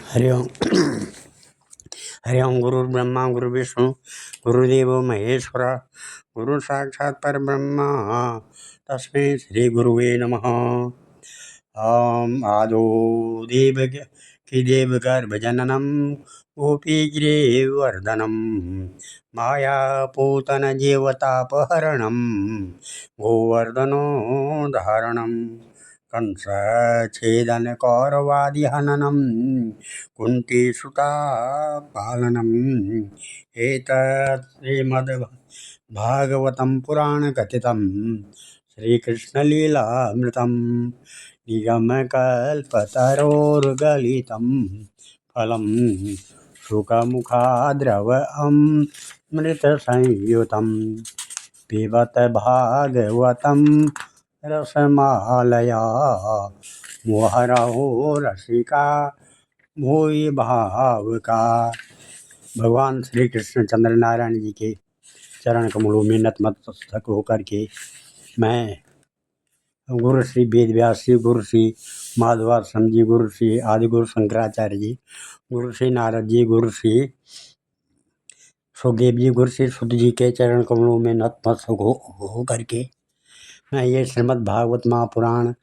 हरि ओम। हरि ओम। गुरुर्ब्रह्मा गुरुर्विष्णु गुरुदेवो महेश्वर गुरु साक्षात् परब्रह्म तस्मै श्री गुरुवे नमः। आदो देवगर्भजननं गोपीगिरिवर्धनं मायापूतनजेवतापहरणं गोवर्धनो धारणं कंसच्छेदनकौरवादिहननं कुन्तीसुता पालनम् एतत् श्रीमद्भागवतं पुराणकथितं श्रीकृष्णलीलामृतं निगमकल्पतरोर्गलितं फलं शुकमुखाद्रवमृतसंयुतं पिबत भागवतं रसमालया मुहरहो रसिका भूय भावुका। भगवान श्री कृष्ण चंद्र नारायण जी के चरण कमलों में नतमस्तक होकर के मैं गुरु श्री वेद व्यास जी, गुरु श्री माधवाश्रम जी, गुरु श्री आदि गुरु शंकराचार्य जी, गुरु श्री नारद जी, गुरु श्री सुखदेव जी, गुरु श्री सुध जी के चरण कमलों में नतमस्तक हो करके मैं ये श्रीमद् भागवत महापुराण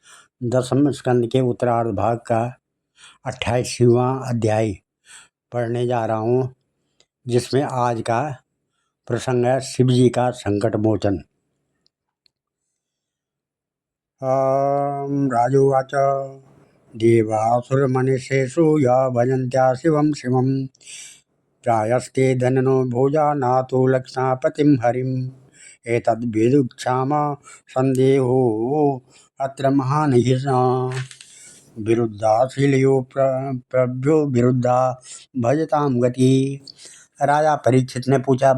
10वें स्कंद के उत्तरार्ध भाग का 28वां अध्याय पढ़ने जा रहा हूँ, जिसमें आज का प्रसंग है शिव जी का संकट मोचन। राजोवाच देवासुरमनिषेषु या भजन्त्या शिवं शिवं प्रायस्ते धननो भोजा नातो लक्ष्णापतिं हरिम् एतद्विदुक्षाम संदेहो अत्र महान् हिंसा विरुद्धाशीलयो प्रभ्यो विरुद्धा भजतां गति। राजा परीक्षित ने पूछा,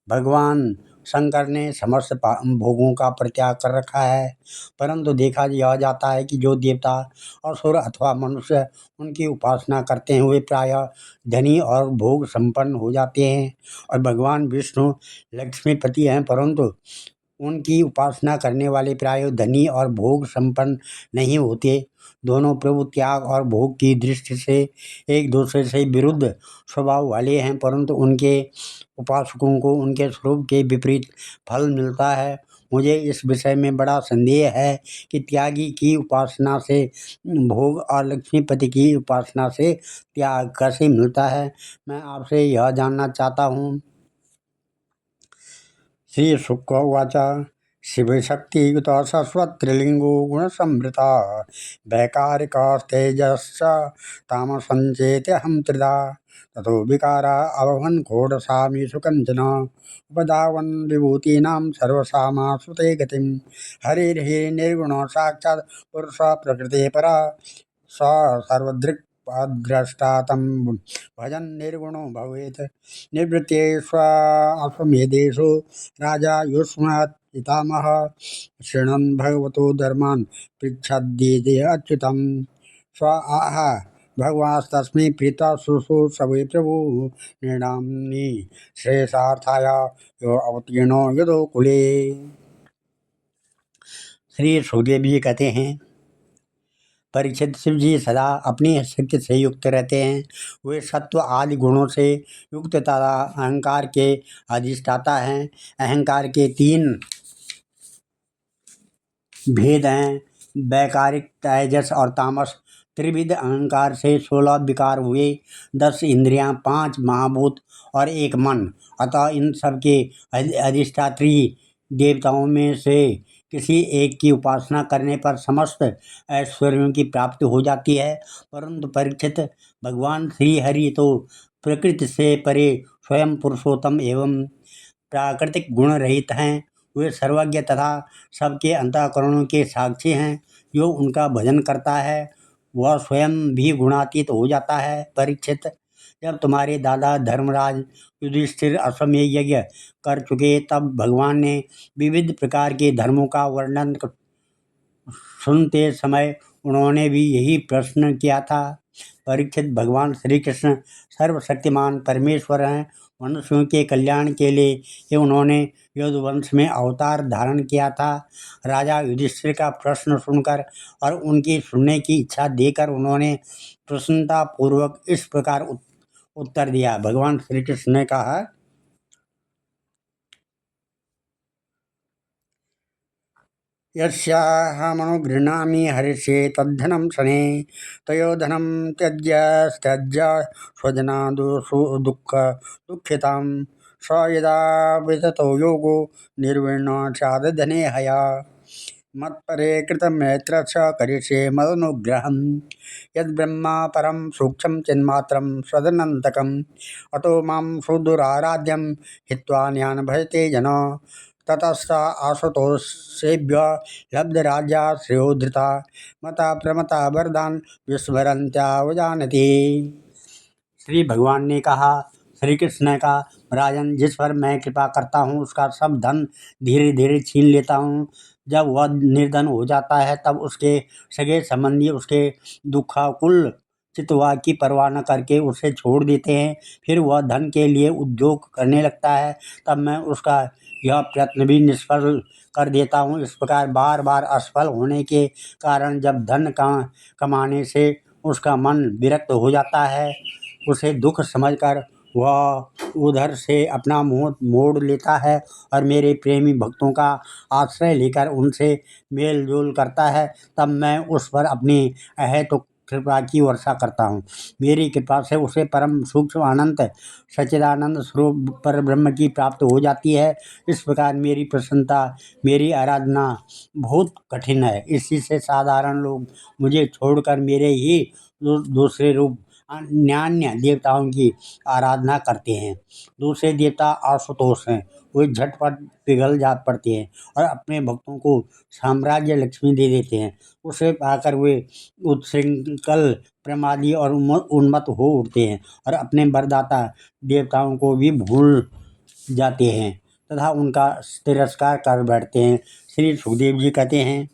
भगवान शंकर ने समस्त भोगों का परित्याग कर रखा है, परंतु देखा यह जाता है कि जो देवता असुर अथवा मनुष्य उनकी उपासना करते हैं वे प्रायः धनी और भोग संपन्न हो जाते हैं, और भगवान विष्णु लक्ष्मीपति हैं, परंतु उनकी उपासना करने वाले प्रायः धनी और भोग संपन्न नहीं होते। दोनों प्रभु त्याग और भोग की दृष्टि से एक दूसरे से विरुद्ध स्वभाव वाले हैं, परंतु उनके उपासकों को उनके स्वरूप के विपरीत फल मिलता है। मुझे इस विषय में बड़ा संदेह है कि त्यागी की उपासना से भोग और लक्ष्मीपति की उपासना से त्याग कैसे मिलता है। मैं आपसे यह जानना चाहता हूँ। श्री शुक उवाच शिवशक्तियुता सस्वत्रिलिंगो गुणसंवृता वैकारिकास्तेजश्च तामसञ्चेत्यहं त्रिधा ततो विकारा अभवन् खोडसामीषु कञ्चन उपधावन् विभूतीनां सर्वसामासुते गतिं हरिर्निर्गुणो साक्षात् पुरुषः प्रकृतेः परा स सर्वदृक् द्रष्टा तं भजन निर्गुणो भवेत् निवृत्तेष्वश्वमेधेषु राजा युष्मत् पितामह शृण्वन् भगवतो धर्मान् पृच्छद्येते अच्युतं स्व आह भगवास्तस्मै प्रीता शुश्रूषवे प्रभु निर्णाम्नि श्रेयसार्थाय यो अवतीर्णो यदो कुले। श्री सुखदेव जी कहते हैं, परीक्षित, शिव जी सदा अपनी शक्ति से युक्त रहते हैं। वे सत्व आदि गुणों से युक्त तथा अहंकार के अधिष्ठाता हैं। अहंकार के 3 भेद हैं, वैकारिक, तेजस और तामस। त्रिविध अहंकार से 16 विकार हुए, 10 इंद्रियां, 5 महाभूत और 1 मन। अतः इन सब के अधिष्ठात्री देवताओं में से किसी एक की उपासना करने पर समस्त ऐश्वर्यों की प्राप्ति हो जाती है। परंतु परीक्षित, भगवान श्री हरि तो प्रकृति से परे स्वयं पुरुषोत्तम एवं प्राकृतिक गुण रहित हैं। वे सर्वज्ञ तथा सबके अंतःकरणों के साक्षी हैं। जो उनका भजन करता है वह स्वयं भी गुणातीत हो जाता है। परीक्षित, जब तुम्हारे दादा धर्मराज युधिष्ठिर अश्वमेध यज्ञ कर चुके तब भगवान ने विविध प्रकार के धर्मों का वर्णन सुनते समय उन्होंने भी यही प्रश्न किया था। परीक्षित, भगवान श्री कृष्ण सर्वशक्तिमान परमेश्वर हैं। मनुष्यों के कल्याण के लिए ही उन्होंने यदुवंश में अवतार धारण किया था। राजा युधिष्ठिर का प्रश्न सुनकर और उनकी सुनने की इच्छा देकर उन्होंने प्रसन्नता पूर्वक इस प्रकार उत्तर दिया। भगवान श्री कृष्ण ने कहा, यस्याहमनुगृह्णामि हरिष्ये तद्धनं शने तयोधनं त्यज्य स्वजना दुःखितां स यदा विततो योगो निर्विण्ण स्यादधने हया मत्परे कृतमैत्र स करिष्ये मदनुग्रहं यद्ब्रह्मा परं सूक्ष्मं चिन्मात्रं सदनन्तकम् अतो मां सुदुराराध्यं हित्वा न्यान् भजते जना ततस्ता आशुतोषेभ्य लब्धराज्या श्रेयोधृता मता प्रमता वरदान विस्मरन्त्यावजानति। श्री भगवान ने कहा, श्री कृष्ण ने कहा, राजन, जिस पर मैं कृपा करता हूँ उसका सब धन धीरे धीरे छीन लेता हूँ। जब वह निर्धन हो जाता है तब उसके सगे संबंधी उसके दुखाकुल चितवा की परवाह न करके उसे छोड़ देते हैं। फिर वह धन के लिए उद्योग करने लगता है, तब मैं उसका यह प्रयत्न भी निष्फल कर देता हूँ। इस प्रकार बार बार असफल होने के कारण जब धन कमाने से उसका मन विरक्त हो जाता है, उसे दुख समझकर वह उधर से अपना मुंह मोड़ लेता है और मेरे प्रेमी भक्तों का आश्रय लेकर उनसे मेल जोल करता है। तब मैं उस पर अपनी अहेतुक कृपा की वर्षा करता हूँ। मेरी कृपा से उसे परम सूक्ष्म अनंत सच्चिदानंद स्वरूप पर ब्रह्म की प्राप्त हो जाती है। इस प्रकार मेरी प्रसन्नता, मेरी आराधना बहुत कठिन है। इसी से साधारण लोग मुझे छोड़कर मेरे ही दूसरे रूप अन्यान्य देवताओं की आराधना करते हैं। दूसरे देवता आशुतोष हैं, वे झटपट पिघल जा पड़ते हैं और अपने भक्तों को साम्राज्य लक्ष्मी दे देते हैं। उसे पाकर वे उच्छृंखल, प्रमादी और उन्मत्त हो उठते हैं और अपने वरदाता देवताओं को भी भूल जाते हैं तथा उनका तिरस्कार कर बैठते हैं। श्री सुखदेव जी कहते हैं,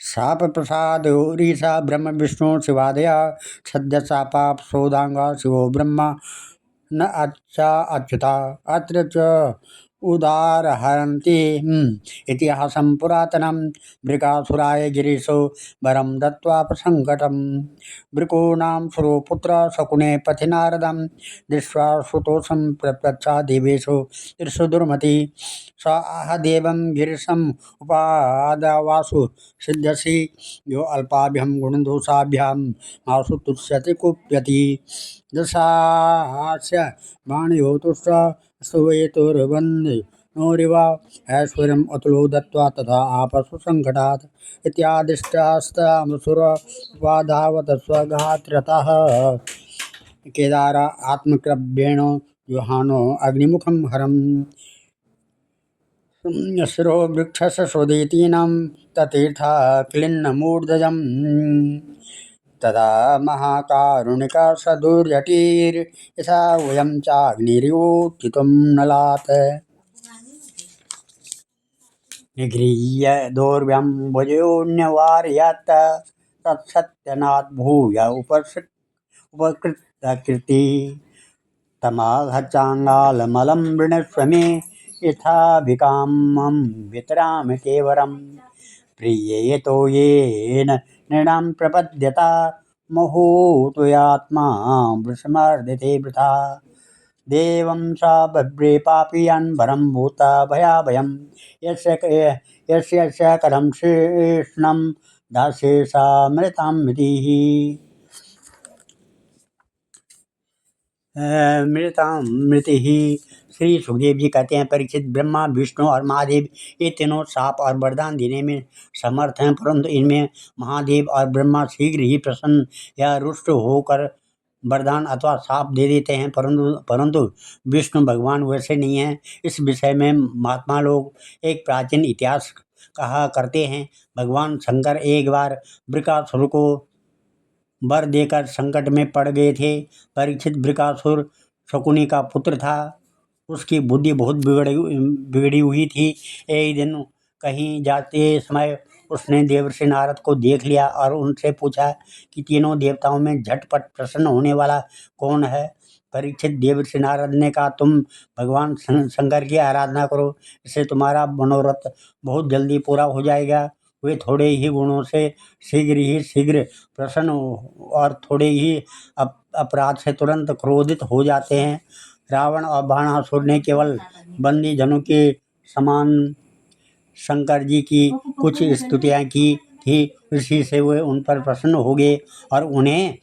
शाप प्रसाद ईशा ब्रह्म विष्णु शिवादया सद्य शापाप सोदांगा शिवो ब्रह्मा न अच्छा अच्युता अत्र च उदारहरन्ति इतिहासं पुरातनं वृकासुराय गिरीशो वरं दत्त्वा प्रसङ्कटं वृकोणां सुरोपुत्र शकुने पथि नारदं दृष्ट्वा सुतोषं प्रपृच्छा देवेशो त्रिषु दुर्मति स आह देवं गिरीशम् उपादावासु सिद्ध्यसि यो अल्पाभ्यां गुणदोषाभ्यां आसु तुष्यति कुप्यति दशास्य वाणयो तुष्ट सुवेतुर्वन्दिनोरिवा ऐश्वर्यम् अतुलो दत्त्वा तथा आपसु सङ्कटात् इत्यादिष्टास्तामसुरवाधावत स्वघात्रतः केदार आत्मक्रव्येण युहानो अग्निमुखं हरम् शिरो वृक्षस्य स्वदेतीनां ततीर्था क्लिन्नमूर्धजम् तदा महाकारुणिका सदुर्यटिर्यथा वयं चाग्निरिवोत्थितुं नलात् निगृह्य दौर्व्यं भुजयोन्यवारयत् तत्सत्यनात् भूय उपकृतकीर्ति तमाघचाङ्गालमलं वृणस्व मे यथाभिकामं वितरामि केवरम् प्रियेतो येन नृणां प्रपद्यता महोत्वयात्मा वृषमर्दिते वृथा देवं सा बभ्रे पापीयान् वरं भूता भयाभयं यस्य कथं शेषणं दास्ये सा मृतामिति। मृति ही। श्री सुखदेव जी कहते हैं, परीक्षित, ब्रह्मा विष्णु और महादेव ये तीनों साप और वरदान देने में समर्थ हैं, परंतु इनमें महादेव और ब्रह्मा शीघ्र ही प्रसन्न या रुष्ट होकर वरदान अथवा साप दे देते हैं, परंतु विष्णु भगवान वैसे नहीं हैं। इस विषय में महात्मा लोग एक प्राचीन इतिहास कहा करते हैं। भगवान शंकर एक बार वृकासुर को वर देकर संकट में पड़ गए थे। परीक्षित वृकासुर शकुनी का पुत्र था। उसकी बुद्धि बहुत बिगड़ी हुई थी। एक दिन कहीं जाते समय उसने देवर्षि नारद को देख लिया और उनसे पूछा कि तीनों देवताओं में झटपट प्रसन्न होने वाला कौन है। परीक्षित, देवर्षि नारद ने कहा, तुम भगवान शंकर की आराधना करो, इससे तुम्हारा मनोरथ बहुत जल्दी पूरा हो जाएगा। वे थोड़े ही गुणों से शीघ्र प्रसन्न और थोड़े ही अपराध से तुरंत क्रोधित हो जाते हैं। रावण और बाणासुर ने केवल बंदी जनों के समान शंकर जी की कुछ स्तुतियाँ की थी, इसी से वे उन पर प्रसन्न हो गए और उन्हें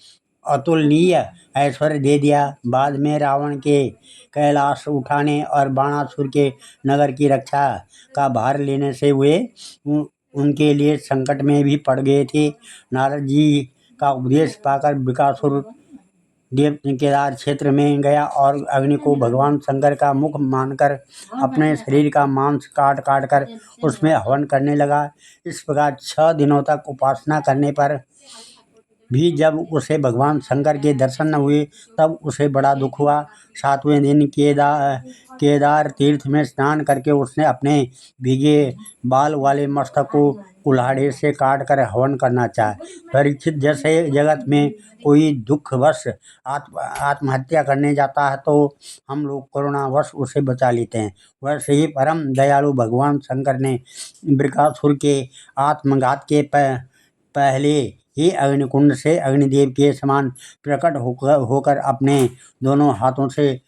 अतुलनीय ऐश्वर्य दे दिया। बाद में रावण के कैलाश उठाने और बाणासुर के नगर की रक्षा का भार लेने से वे उनके लिए संकट में भी पड़ गए थे। नारद जी का उपदेश पाकर बृकासुर देव केदार क्षेत्र में गया और अग्नि को भगवान शंकर का मुख मानकर अपने शरीर का मांस काट काट कर उसमें हवन करने लगा। इस प्रकार 6 दिनों तक उपासना करने पर भी जब उसे भगवान शंकर के दर्शन न हुए तब उसे बड़ा दुख हुआ। 7वें दिन केदार तीर्थ में स्नान करके उसने अपने भीगे बाल वाले मस्तक को कुल्हाड़े से काट कर हवन करना चाहा। परीक्षित, जैसे जगत में कोई दुखवश आत्महत्या करने जाता है तो हम लोग करुणावश उसे बचा लेते हैं, वैसे ही परम दयालु भगवान शंकर ने बृकासुर के आत्मघात के पहले ही अग्निकुंड से अग्निदेव के समान प्रकट होकर अपने दोनों हाथों से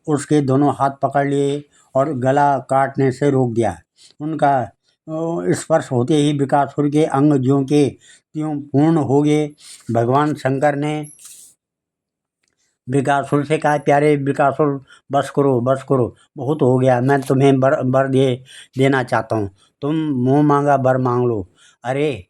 उसके दोनों हाथ पकड़ लिए और गला काटने से रोक दिया। उनका स्पर्श होते ही बृकासुर के अंग ज्यों के त्यों पूर्ण हो गए। भगवान शंकर ने बृकासुर से कहा, प्यारे बृकासुर, बस करो, बहुत हो गया, मैं तुम्हें बर देना चाहता हूँ, तुम मुँह मांगा बर मांग लो। अरे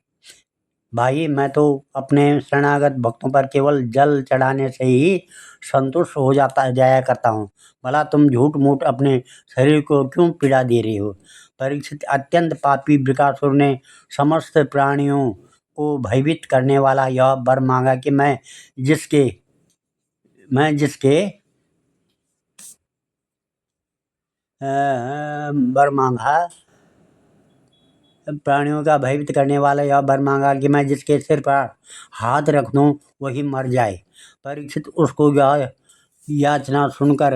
भाई, मैं तो अपने शरणागत भक्तों पर केवल जल चढ़ाने से ही संतुष्ट हो जाया करता हूँ, भला तुम झूठ मूठ अपने शरीर को क्यों पीड़ा दे रहे हो। परीक्षित, अत्यंत पापी बृकासुर ने समस्त प्राणियों को भयभीत करने वाला यह वर मांगा कि मैं जिसके वर मांगा प्राणियों का भयभीत करने वाला यह वर मांगा कि मैं जिसके सिर पर हाथ रख दूं वही मर जाए। परीक्षित, उसको यह याचना सुनकर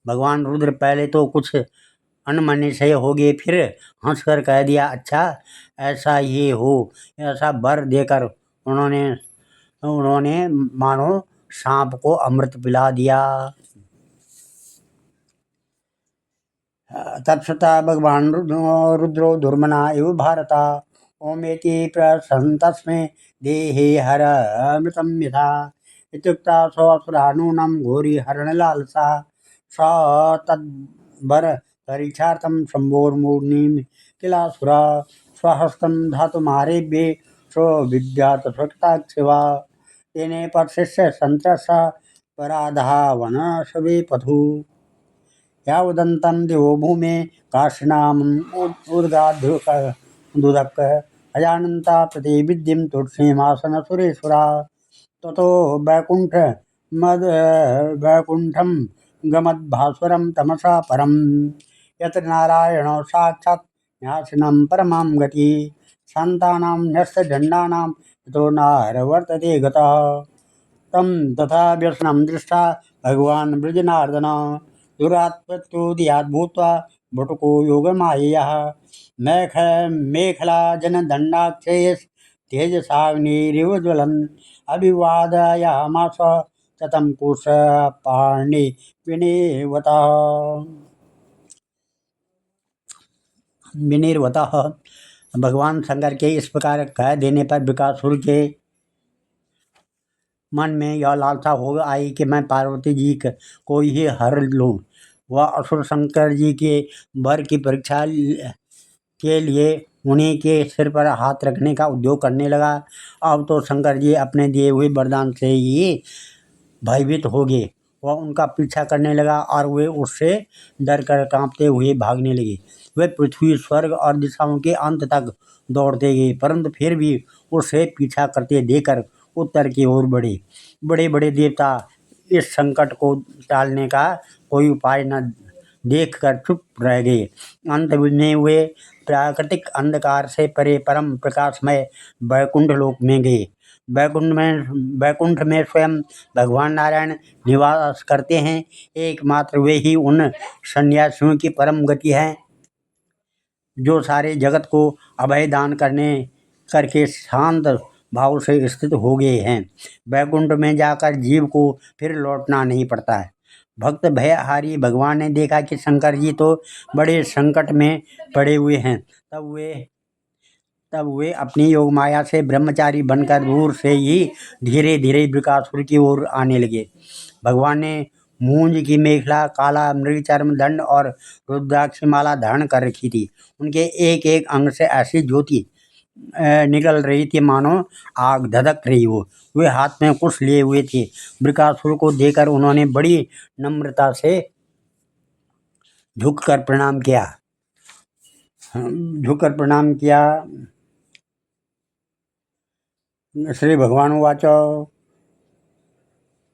भगवान रुद्र पहले तो कुछ अनमने से हो गए, फिर हंसकर कह दिया, अच्छा ऐसा ये हो। ऐसा वर देकर उन्होंने मानो सांप को अमृत पिला दिया। तत्सता भगवान रुद्रो दुर्मना इव भारता ओमेति प्रसन्तस्मै देहे हर अमृतं यथा इत्युक्ता स्वसुरानूनं घोरी हरणलालसा स तद्वर परीक्षार्थं शम्भोर्मूर्निं किलासुरा स्वहस्तं धातुमारेभ्ये स्वविद्यात् स्वकृताक्षिवा तेने पर्शिष्य सन्त्रसा पराधावनशवे पथु यावदन्तं दिवो भूमे काशीनाम उद्गाधुदक अजानन्ता प्रतिविद्यं तुलसीमासन सुरेश्वरा ततो वैकुण्ठं गमद्भास्वरं तमसा परं यत्र नारायणो साक्षात् न्यासिनं परमां गति शान्तानां न्यस्तदण्डानां यतो नारवर्तते गतः तं तथा व्यसनं दृष्ट्वा भगवान् ब्रजनार्दन दुरात्प्रत्युदयात् भूत्वा बटुको योगमाययः मेखलाजनदण्डाक्षेयस् तेजसाग्निरिव ज्वलन् अभिवादयामास ततं कुशपाणि विनिर्वतः। भगवान शंकर के इस प्रकार कह देने पर बृकासुर के मन में यह लालसा हो आई कि मैं पार्वती जी को ही हर लूँ। वह असुर शंकर जी के वर की परीक्षा के लिए उन्हीं के सिर पर हाथ रखने का उद्योग करने लगा। अब तो शंकर जी अपने दिए हुए वरदान से ही भयभीत हो गए। वह उनका पीछा करने लगा और वे उससे डर कर कांपते हुए भागने लगे। वे पृथ्वी, स्वर्ग और दिशाओं के अंत तक दौड़ते गए, परंतु फिर भी उससे पीछा करते देखकर उत्तर की ओर बढ़े। बड़े बड़े देवता इस संकट को टालने का कोई उपाय न देखकर चुप रह गए। अंत में वे प्राकृतिक अंधकार से परे परम प्रकाशमय वैकुंठ लोक में गए। वैकुंठ में स्वयं भगवान नारायण निवास करते हैं। एकमात्र वे ही उन सन्यासियों की परम गति है जो सारे जगत को अभय दान करके शांत भाव से स्थित हो गए हैं। वैकुंठ में जाकर जीव को फिर लौटना नहीं पड़ता है। भक्त भयहारी भगवान ने देखा कि शंकर जी तो बड़े संकट में पड़े हुए हैं। तब वे अपनी योग माया से ब्रह्मचारी बनकर दूर से ही धीरे धीरे वृकासुर की ओर आने लगे। भगवान ने मूंज की मेखला, काला मृगचर्म दंड और रुद्राक्ष माला धारण कर रखी थी। उनके एक एक अंग से ऐसी ज्योति निकल रही थी मानो आग धधक रही हो। वे हाथ में कुश लिए हुए थे। वृकासुर को देखकर उन्होंने बड़ी नम्रता से झुककर प्रणाम किया। श्री भगवान उवाच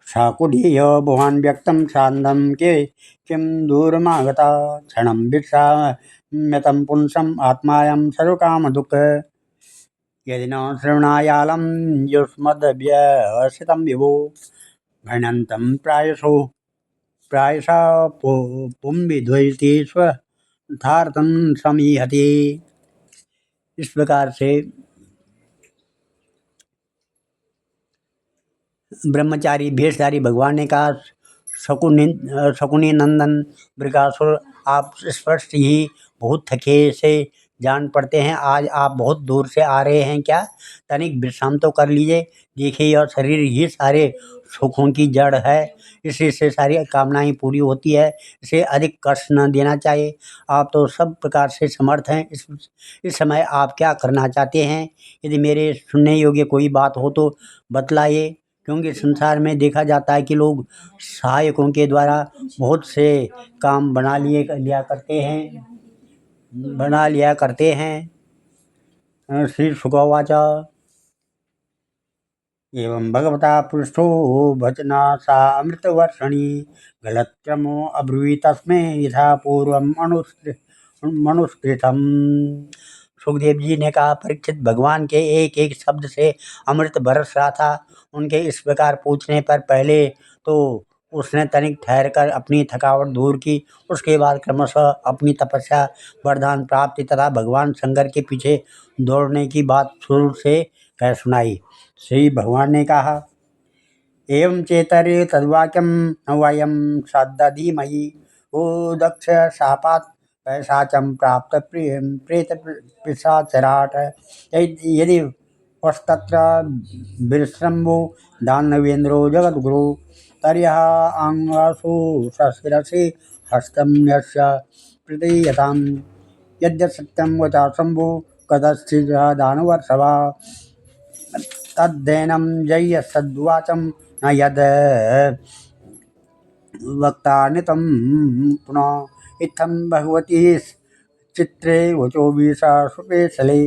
शाकुडीय भुवान् व्यक्तं शान्तं के किं दूरमागता क्षणं भिक्षाम्यतं पुंसम् आत्मायं सर्वकामदुःख यदि न श्रवणायालं युष्मद्व्यवसितं विभो घृणन्तं प्रायशा पुंविद्वैति स्वथार्थं समीहते। इस प्रकार से ब्रह्मचारी भेषधारी भगवान ने कहा, शकुनी नंदन वृकासुर, आप स्पष्ट ही बहुत थके से जान पड़ते हैं। आज आप बहुत दूर से आ रहे हैं क्या? तनिक विश्राम तो कर लीजिए। देखिए, यह शरीर ही सारे सुखों की जड़ है। इसी से सारी कामनाएं पूरी होती है। इसे अधिक कष्ट न देना चाहिए। आप तो सब प्रकार से समर्थ हैं। इस समय आप क्या करना चाहते हैं? यदि मेरे सुनने योग्य कोई बात हो तो बतलाइए, क्योंकि संसार में देखा जाता है कि लोग सहायकों के द्वारा बहुत से काम बना लिया करते हैं। श्री शुकवाच एवं भगवता पृष्ठो भजना सा अमृतवर्षणी गलत्रमो अब्रुवी तस्मै यथा पूर्वम मनुस्मृतम। सुखदेव जी ने कहा, परीक्षित, भगवान के एक एक शब्द से अमृत बरस रहा था। उनके इस प्रकार पूछने पर पहले तो उसने तनिक ठहर कर अपनी थकावट दूर की। उसके बाद क्रमशः अपनी तपस्या, वरदान प्राप्ति तथा भगवान शंकर के पीछे दौड़ने की बात शुरू से कह सुनाई। श्री भगवान ने कहा, एवं चेतरे तद्वाक्यम न वयं सदधीमहि ओ दक्ष शापात् पैशाचं प्राप्त प्रेत पिशाचराट यदि वस्तत्र विश्रम्भो दानवेन्द्रो जगद्गुरु तर्यः आंगसु सशिरसि हस्तं यस्य प्रतीयताम् यद्यसत्यं वचा शम्भो कदाचित् दानवर्षभा तद्धेनं जय्यसद्वाचं न यद् वक्तानितं पुनः इत्थं भगवती चित्रे वचो विषासुपेशले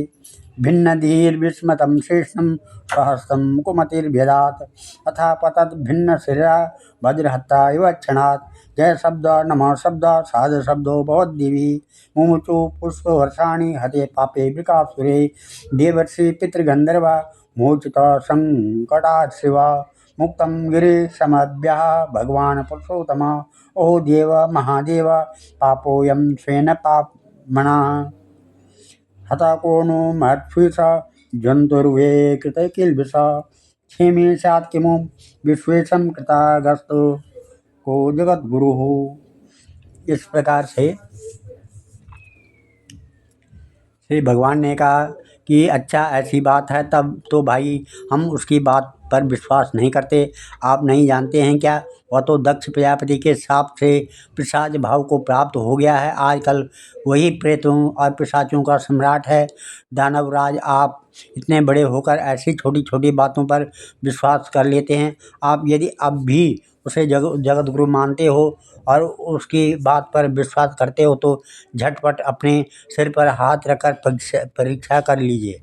भिन्नधीर्विस्मतं शेषं सहस्रं कुमतिर्भ्यदात् अथा पतत् भिन्नशिरा वज्रहत्ता इव क्षणात् जय शब्द नमः शब्द साध शब्दो भवद्दिवि मुमुचु पुष्पवर्षाणि हते पापे वृकासुरे देवर्षि पितृगन्धर्वा मोचित संकटात् शिवा मुक्तं गिरिशमभ्यः भगवान् पुरुषोत्तम ओह देव महादेव पापोऽयं स्वेन पाप्मना हता को नो महत्स्विष जन्तुर्वे कृत किल्बिष क्षेमे स्यात् किमु विश्वेशं कृतागस्तो को जगद्गुरुः। इस प्रकार से श्री भगवान ने कहा कि अच्छा, ऐसी बात है, तब तो भाई हम उसकी बात पर विश्वास नहीं करते। आप नहीं जानते हैं क्या? वह तो दक्ष प्रजापति के शाप से पिशाच भाव को प्राप्त हो गया है। आजकल वही प्रेतों और पिशाचों का सम्राट है। दानवराज, आप इतने बड़े होकर ऐसी छोटी छोटी बातों पर विश्वास कर लेते हैं। आप यदि अब भी उसे जगत गुरु मानते हो और उसकी बात पर विश्वास करते हो तो झटपट अपने सिर पर हाथ रखकर परीक्षा कर लीजिए।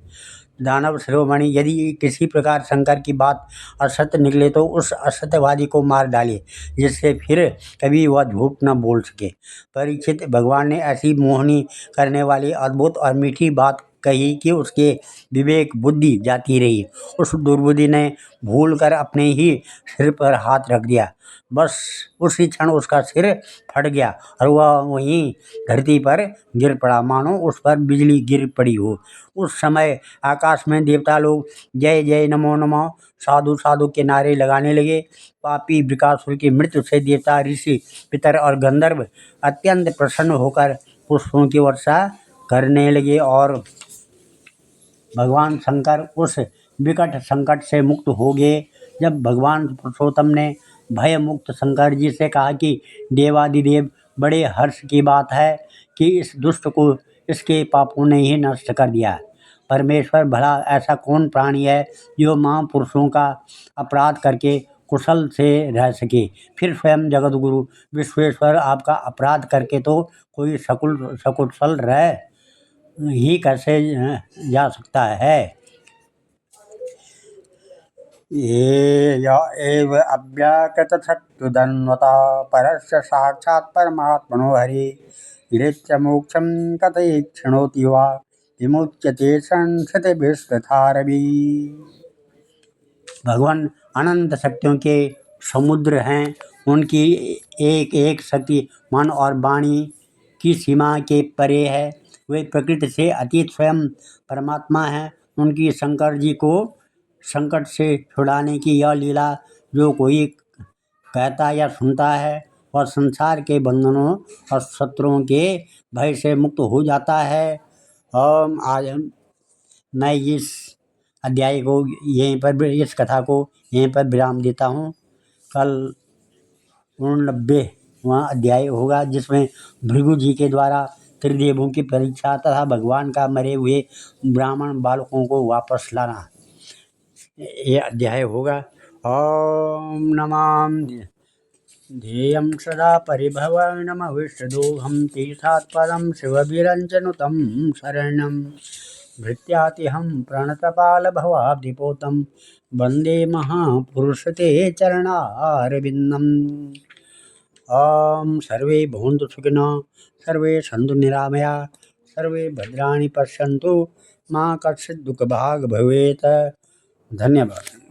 दानव शिरोमणि, यदि किसी प्रकार शंकर की बात असत्य निकले तो उस असत्यवादी को मार डालिए, जिससे फिर कभी वह झूठ न बोल सके। परीक्षित, भगवान ने ऐसी मोहनी करने वाली अद्भुत और मीठी बात कही कि उसके विवेक बुद्धि जाती रही। उस दुर्बुद्धि ने भूल कर अपने ही सिर पर हाथ रख दिया। बस उसी क्षण उसका सिर फट गया और वह वहीं धरती पर गिर पड़ा, मानो उस पर बिजली गिर पड़ी हो। उस समय आकाश में देवता लोग जय जय नमो नमः साधु साधु के नारे लगाने लगे। पापी वृकासुर की मृत्यु से देवता ऋषि पितर और गंधर्व अत्यंत प्रसन्न होकर पुष्पों की वर्षा करने लगे और भगवान शंकर उस विकट संकट से मुक्त हो गए। जब भगवान पुरुषोत्तम ने भय मुक्त शंकर जी से कहा कि देवादिदेव, बड़े हर्ष की बात है कि इस दुष्ट को इसके पापों ने ही नष्ट कर दिया। परमेश्वर, भला ऐसा कौन प्राणी है जो महापुरुषों का अपराध करके कुशल से रह सके। फिर स्वयं जगतगुरु विश्वेश्वर आपका अपराध करके तो कोई सकुशल रह ही कैसे जा सकता है। ये य एव अव्याकृतशक्तिदन्वता परस्य साक्षात् परमात्मनो हरि गिरिच्च मोक्षं कथयिक्षणोति वा विमुच्यते संसृतिभिस्तथारवि। भगवान अनंत शक्तियों के समुद्र हैं। उनकी एक एक शक्ति मन और वाणी की सीमा के परे है। वे प्रकृति से अतीत स्वयं परमात्मा हैं। उनकी शंकर जी को संकट से छुड़ाने की यह लीला जो कोई कहता या सुनता है वह संसार के बंधनों और शत्रुओं के भय से मुक्त हो जाता है। आज मैं इस अध्याय को यहीं पर, इस कथा को यहीं पर विराम देता हूँ। कल 89वां अध्याय होगा जिसमें भृगु जी के द्वारा त्रिदेवों की परीक्षा तथा भगवान का मरे हुए ब्राह्मण बालकों को वापस लाना, ये अध्याय होगा। ओम नमाम ध्येयं सदा परिभवनम विष्णुदोहं तीर्थात् परं शिवभिरञ्जनुतं शरणं भृत्यातिहं प्रणतपालभवाब्धिपोतं वन्दे महापुरुषते चरणारविन्दम्। ॐ सर्वे भवन्तु सुखिनः, सर्वे सन्तु निरामया, सर्वे भद्राणि पश्यन्तु, मा कश्चित् दुःखभाग् भवेत्। धन्यवाद।